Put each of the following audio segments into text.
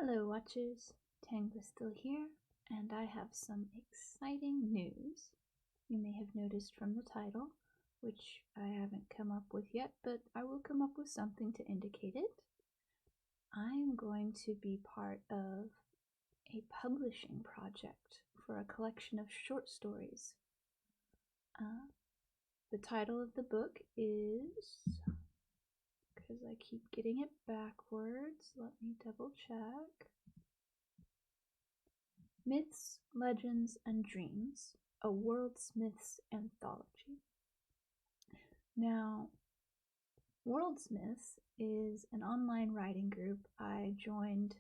Hello watchers, Tangla still here, and I have some exciting news. You may have noticed from the title, which I haven't come up with yet, but I will come up with something to indicate it. I am going to be part of a publishing project for a collection of short stories. The title of the book is, because I keep getting it backwards, let me double check. Myths, Legends, and Dreams, a Worldsmyths Anthology. Now, Worldsmyths is an online writing group I joined,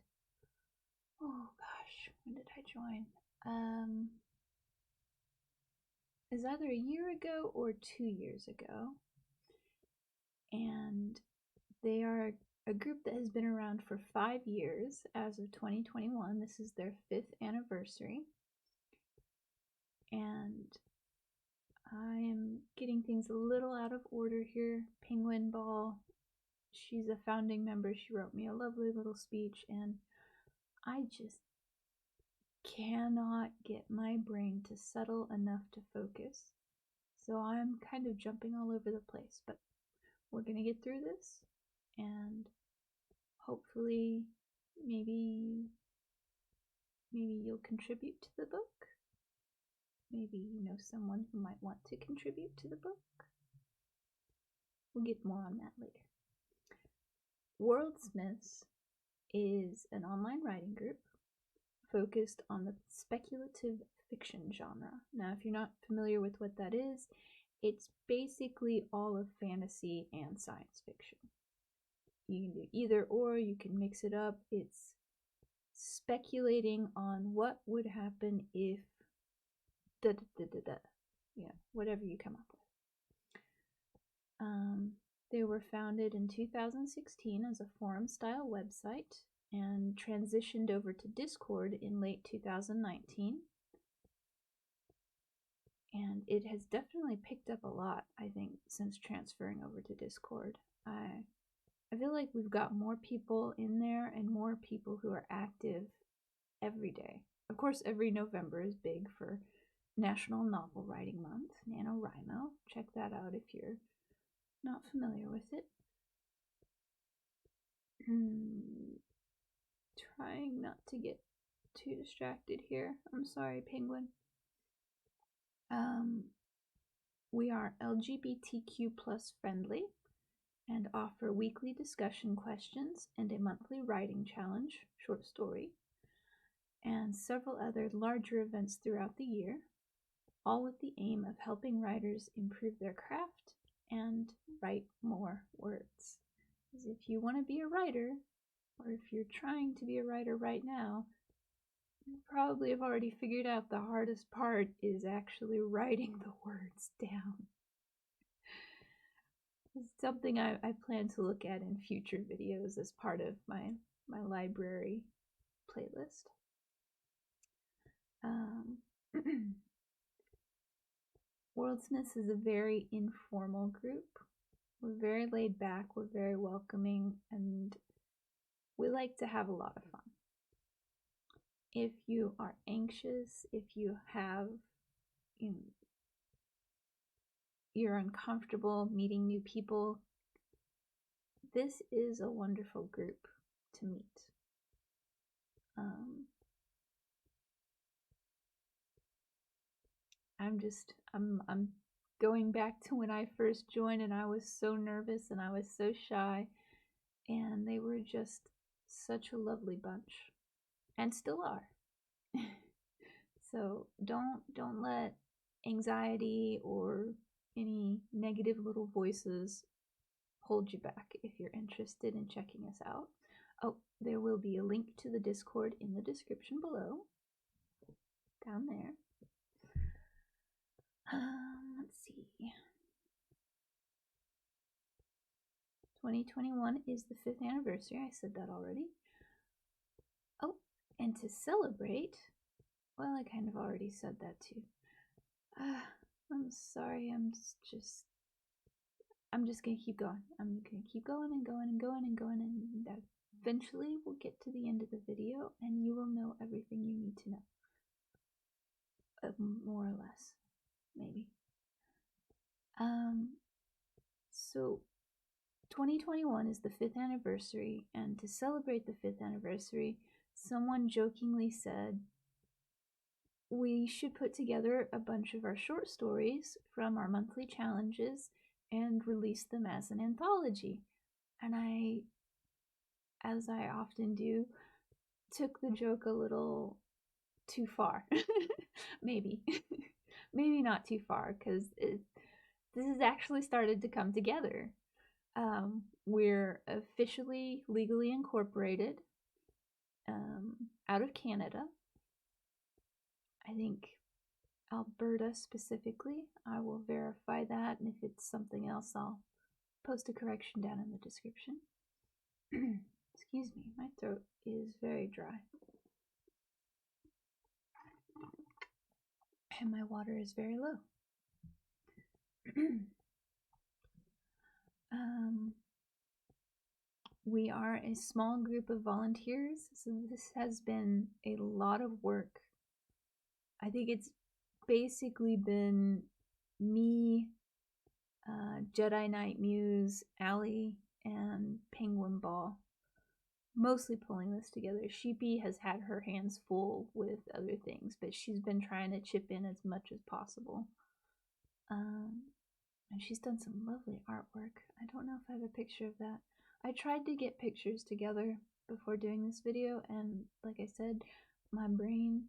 oh gosh, when did I join? It's either a year ago or 2 years ago. And they are a group that has been around for 5 years as of 2021. This is their 5th anniversary. And I am getting things a little out of order here. Penguin Ball, she's a founding member. She wrote me a lovely little speech, and I just cannot get my brain to settle enough to focus. So I'm kind of jumping all over the place, but we're going to get through this, and hopefully maybe you'll contribute to the book. Maybe you know someone who might want to contribute to the book. We'll get more on that later. Worldsmyths is an online writing group focused on the speculative fiction genre. Now, if you're not familiar with what that is, it's basically all of fantasy and science fiction. You can do either or, you can mix it up. It's speculating on what would happen if whatever you come up with. They were founded in 2016 as a forum-style website and transitioned over to Discord in late 2019. And it has definitely picked up a lot, I think, since transferring over to Discord. I feel like we've got more people in there and more people who are active every day. Of course, every November is big for National Novel Writing Month, NaNoWriMo. Check that out if you're not familiar with it. Trying not to get too distracted here. I'm sorry, Penguin. We are LGBTQ plus friendly and offer weekly discussion questions and a monthly writing challenge, short story, and several other larger events throughout the year, all with the aim of helping writers improve their craft and write more words. Because if you want to be a writer, or if you're trying to be a writer right now, you probably have already figured out the hardest part is actually writing the words down. It's something I plan to look at in future videos as part of my library playlist. Worldsmyths is a very informal group. We're very laid back, we're very welcoming, and we like to have a lot of fun. If you are anxious, if you have, you're uncomfortable meeting new people, this is a wonderful group to meet. I'm going back to when I first joined, and I was so nervous and I was so shy, and they were just such a lovely bunch, and still are. So don't let anxiety or any negative little voices hold you back if you're interested in checking us out. Oh, there will be a link to the Discord in the description below, down there. Let's see. 2021 is the 5th anniversary. I said that already. Oh, and to celebrate, well, I kind of already said that too. I'm sorry. I'm just gonna keep going. I'm gonna keep going and going and going and going, and eventually we'll get to the end of the video and you will know everything you need to know. More or less, maybe. So 2021 is the 5th anniversary, and to celebrate the 5th anniversary, someone jokingly said we should put together a bunch of our short stories from our monthly challenges and release them as an anthology. And I, as I often do, took the joke a little too far. Maybe. Maybe not too far, because this has actually started to come together. We're officially legally incorporated out of Canada. I think Alberta specifically. I will verify that, and if it's something else, I'll post a correction down in the description. Excuse me, my throat is very dry. And my water is very low. We are a small group of volunteers, so this has been a lot of work. I think it's basically been me, Jedi Knight Muse, Allie, and Penguin Ball mostly pulling this together. Sheepy has had her hands full with other things, but she's been trying to chip in as much as possible. And she's done some lovely artwork. I don't know if I have a picture of that. I tried to get pictures together before doing this video, and like I said, my brain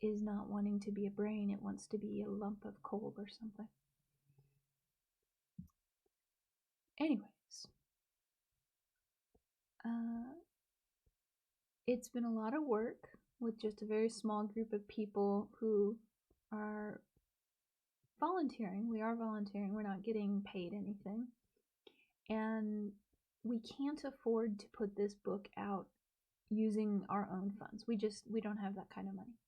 is not wanting to be a brain. It wants to be a lump of coal or something. Anyways, it's been a lot of work with just a very small group of people who are volunteering. We are volunteering. We're not getting paid anything. And we can't afford to put this book out using our own funds. We don't have that kind of money.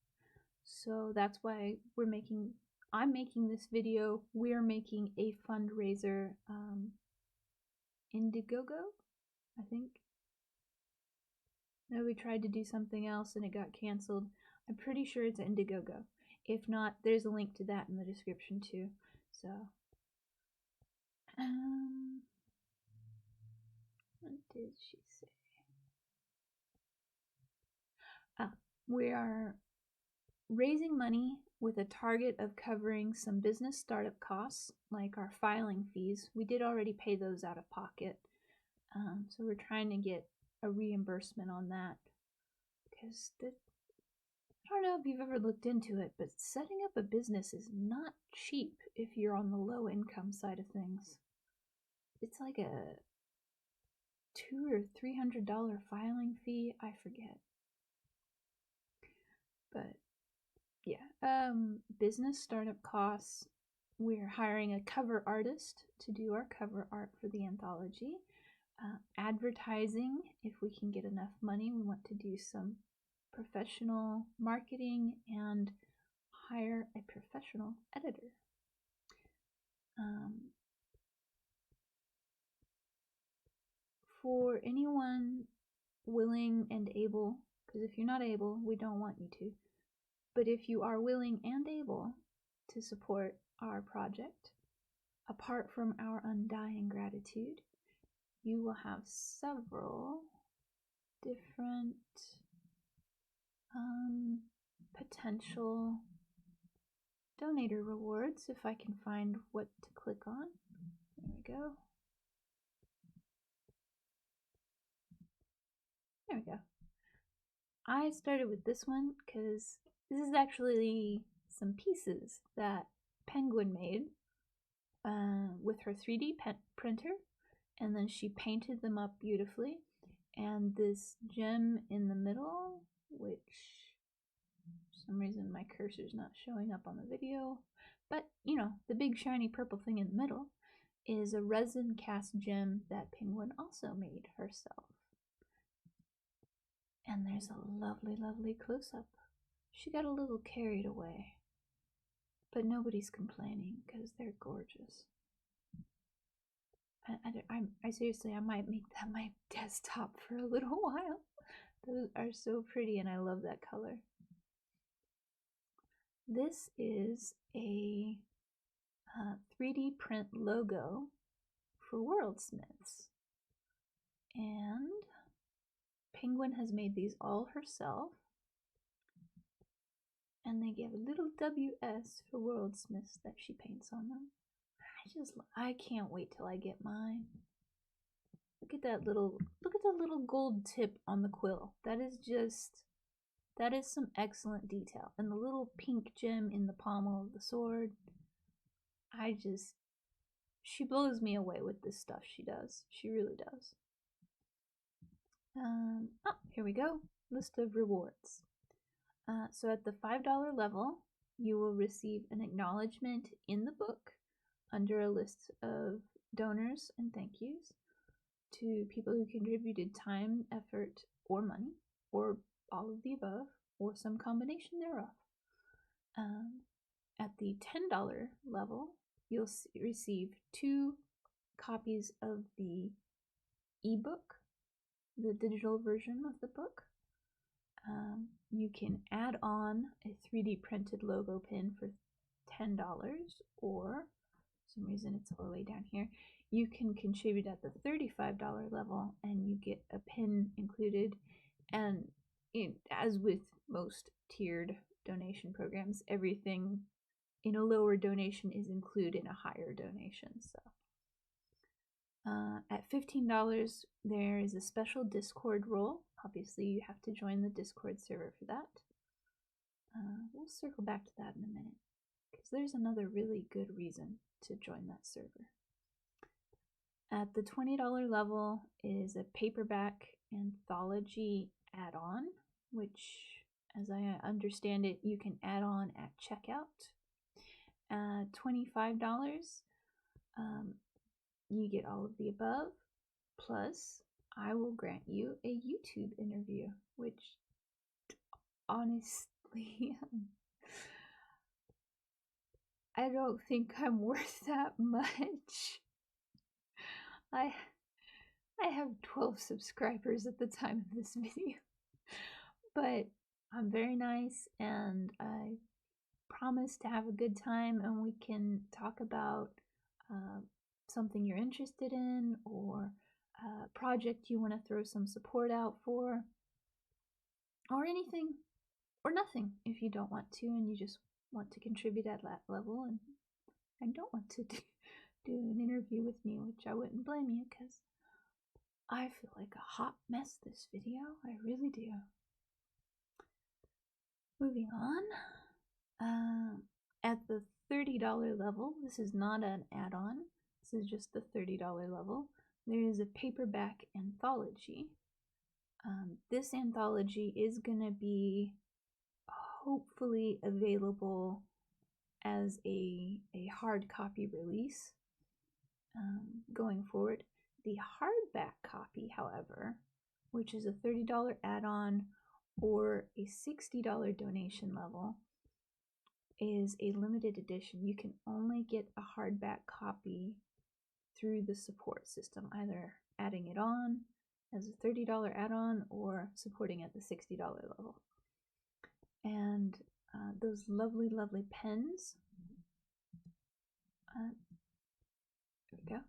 So that's why I'm making this video. We're making a fundraiser, Indiegogo, I think. No, we tried to do something else and it got canceled. I'm pretty sure it's Indiegogo. If not, there's a link to that in the description too. So, what did she say? We are raising money with a target of covering some business startup costs, like our filing fees. We did already pay those out of pocket. So we're trying to get a reimbursement on that. Because I don't know if you've ever looked into it, but setting up a business is not cheap if you're on the low income side of things. It's like a $200 or $300 filing fee. I forget. But yeah, business startup costs. We're hiring a cover artist to do our cover art for the anthology. Advertising, if we can get enough money, we want to do some professional marketing and hire a professional editor. For anyone willing and able, because if you're not able, we don't want you to, but if you are willing and able to support our project, apart from our undying gratitude, you will have several different potential donator rewards, if I can find what to click on. There we go. There we go. I started with this one because this is actually some pieces that Penguin made with her 3D printer, and then she painted them up beautifully. And this gem in the middle, which for some reason my cursor's not showing up on the video, but you know, the big shiny purple thing in the middle is a resin cast gem that Penguin also made herself. And there's a lovely, lovely close-up. She got a little carried away, but nobody's complaining because they're gorgeous. I seriously, I might make that my desktop for a little while. Those are so pretty, and I love that color. This is a 3D print logo for Worldsmyths, and Penguin has made these all herself, and they give a little WS for Worldsmiths that she paints on them. I can't wait till I get mine. Look at that little gold tip on the quill. That is some excellent detail. And the little pink gem in the pommel of the sword. She blows me away with this stuff she does. She really does. Here we go. List of rewards. So at the $5 level, you will receive an acknowledgement in the book under a list of donors and thank yous to people who contributed time, effort, or money, or all of the above, or some combination thereof. At the $10 level, you'll receive 2 copies of the ebook, the digital version of the book. You can add on a 3D printed logo pin for $10, or for some reason it's all the way down here. You can contribute at the $35 level and you get a pin included. And as with most tiered donation programs, everything in a lower donation is included in a higher donation. So at $15, there is a special Discord role. Obviously, you have to join the Discord server for that. We'll circle back to that in a minute, because there's another really good reason to join that server. At the $20 level is a paperback anthology add-on, which, as I understand it, you can add on at checkout. At $25, you get all of the above, plus I will grant you a YouTube interview, which honestly, I don't think I'm worth that much. I have 12 subscribers at the time of this video, but I'm very nice and I promise to have a good time, and we can talk about something you're interested in, or a project you want to throw some support out for, or anything or nothing if you don't want to and you just want to contribute at that level and don't want to do an interview with me, which I wouldn't blame you, because I feel like a hot mess this video. I really do. Moving on. At the $30 level, this is not an add-on, this is just the $30 level, there is a paperback anthology. This anthology is going to be hopefully available as a hard copy release going forward. The hardback copy, however, which is a $30 add-on or a $60 donation level, is a limited edition. You can only get a hardback copy through the support system, either adding it on as a $30 add-on or supporting at the $60 level. And those lovely, lovely pens, there we go,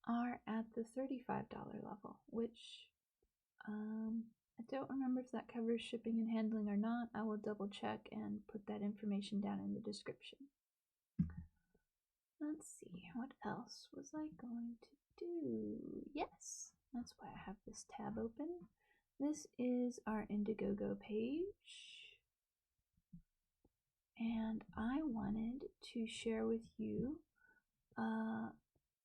are at the $35 level, which I don't remember if that covers shipping and handling or not. I will double check and put that information down in the description. Let's see, what else was I going to do? Yes, that's why I have this tab open. This is our Indiegogo page, and I wanted to share with you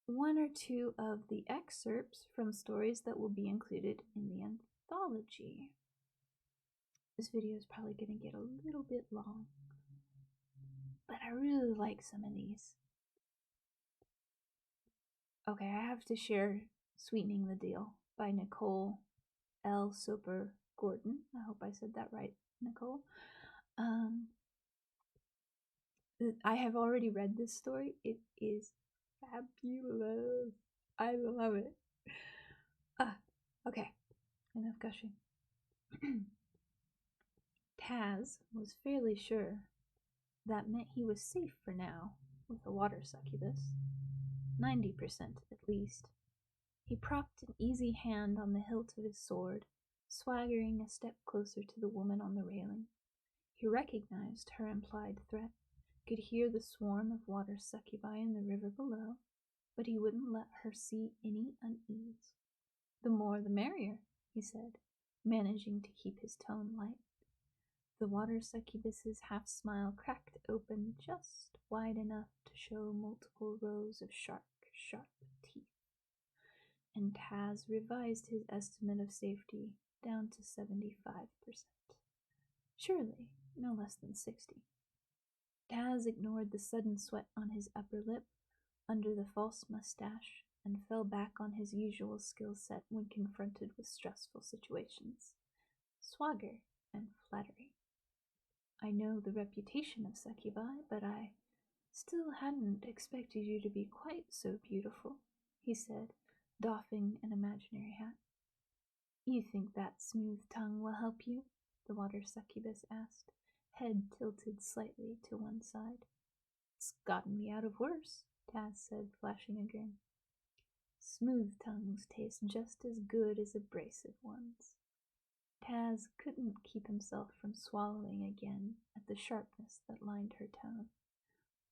one or two of the excerpts from stories that will be included in the anthology. This video is probably going to get a little bit long, but I really like some of these. Okay, I have to share Sweetening the Deal by Nicole L. Soper Gordon. I hope I said that right, Nicole. I have already read this story. It is fabulous. I love it. Okay, enough gushing. Taz was fairly sure that meant he was safe for now with a water succubus. 90% at least. He propped an easy hand on the hilt of his sword, swaggering a step closer to the woman on the railing. He recognized her implied threat, could hear the swarm of water succubi in the river below, but he wouldn't let her see any unease. The more the merrier, he said, managing to keep his tone light. The water succubus's half smile cracked open just wide enough to show multiple rows of sharp teeth, and Taz revised his estimate of safety down to 75%. Surely, no less than 60. Taz ignored the sudden sweat on his upper lip under the false mustache and fell back on his usual skill set when confronted with stressful situations. Swagger and flattery. I know the reputation of succubi, but I still hadn't expected you to be quite so beautiful, he said, doffing an imaginary hat. You think that smooth tongue will help you? The water succubus asked, head tilted slightly to one side. It's gotten me out of worse, Taz said, flashing a grin. Smooth tongues taste just as good as abrasive ones. Taz couldn't keep himself from swallowing again at the sharpness that lined her tone.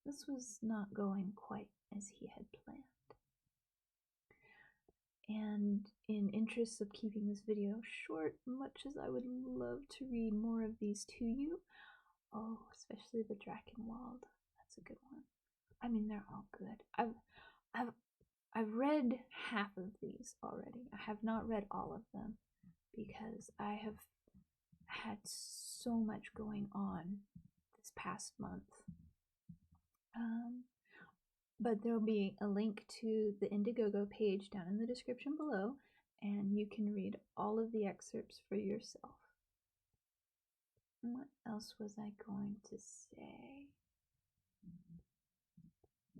This was not going quite as he had planned. And in interest of keeping this video short, much as I would love to read more of these to you, especially the Drakenwald, that's a good one. I mean, they're all good. I've read half of these already. I have not read all of them because I have had so much going on this past month. But there'll be a link to the Indiegogo page down in the description below, and you can read all of the excerpts for yourself. What else was I going to say?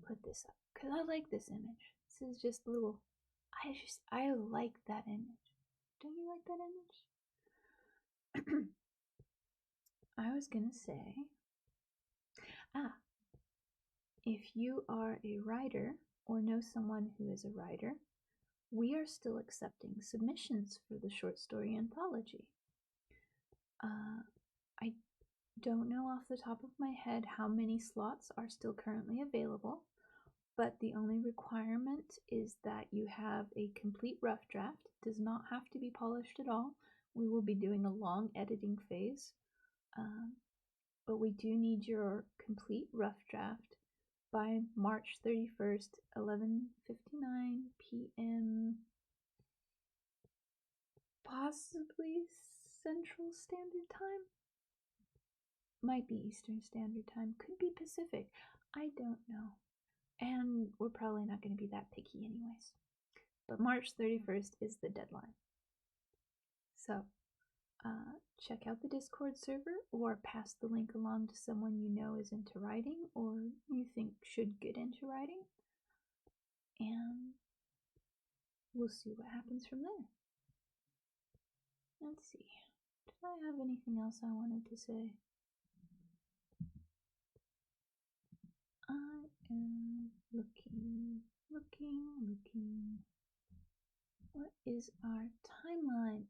Put this up, because I like this image. This is just a little, I like that image. Don't you like that image? I was gonna say, if you are a writer or know someone who is a writer, we are still accepting submissions for the short story anthology. I don't know off the top of my head how many slots are still currently available, but the only requirement is that you have a complete rough draft. It does not have to be polished at all. We will be doing a long editing phase, but we do need your complete rough draft by March 31st, 11:59 p.m. Possibly Central Standard Time? Might be Eastern Standard Time. Could be Pacific. I don't know. And we're probably not going to be that picky anyways. But March 31st is the deadline. So, check out the Discord server or pass the link along to someone you know is into writing or you think should get into writing. And we'll see what happens from there. Let's see. Did I have anything else I wanted to say? I am looking. What is our timeline?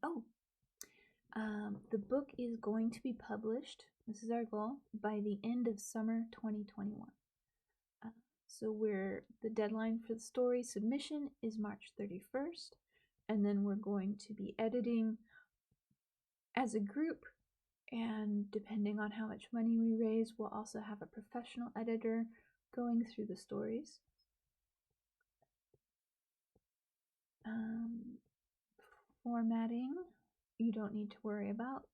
The book is going to be published, this is our goal, by the end of summer 2021. So the deadline for the story submission is March 31st, and then we're going to be editing as a group, and depending on how much money we raise, we'll also have a professional editor going through the stories. Formatting, you don't need to worry about.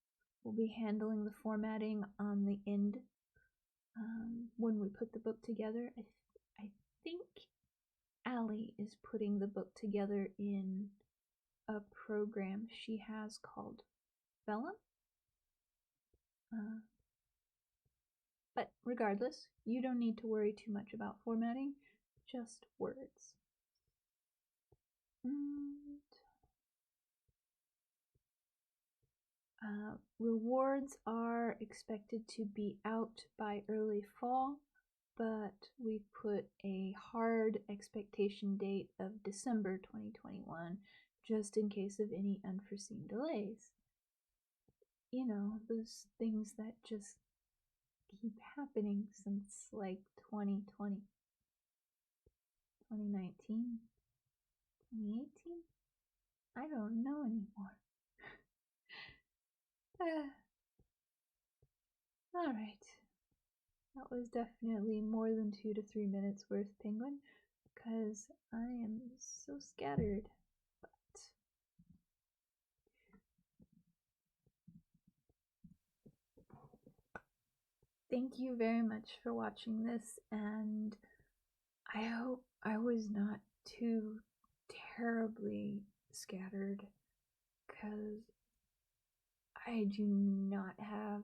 We'll be handling the formatting on the end when we put the book together. I think Allie is putting the book together in a program she has called Vellum. But regardless, you don't need to worry too much about formatting, just words. Rewards are expected to be out by early fall, but we put a hard expectation date of December 2021 just in case of any unforeseen delays. You know, those things that just keep happening since like 2020, 2019, 2018. I don't know anymore. Alright. That was definitely more than 2 to 3 minutes worth, Penguin, because I am so scattered. But thank you very much for watching this, and I hope I was not too terribly scattered, because I do not have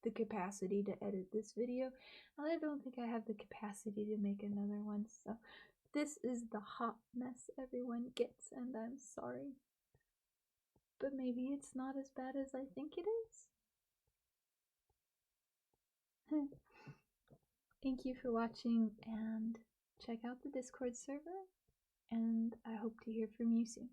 the capacity to edit this video, and I don't think I have the capacity to make another one, so this is the hot mess everyone gets, and I'm sorry. But maybe it's not as bad as I think it is. Thank you for watching, and check out the Discord server, and I hope to hear from you soon.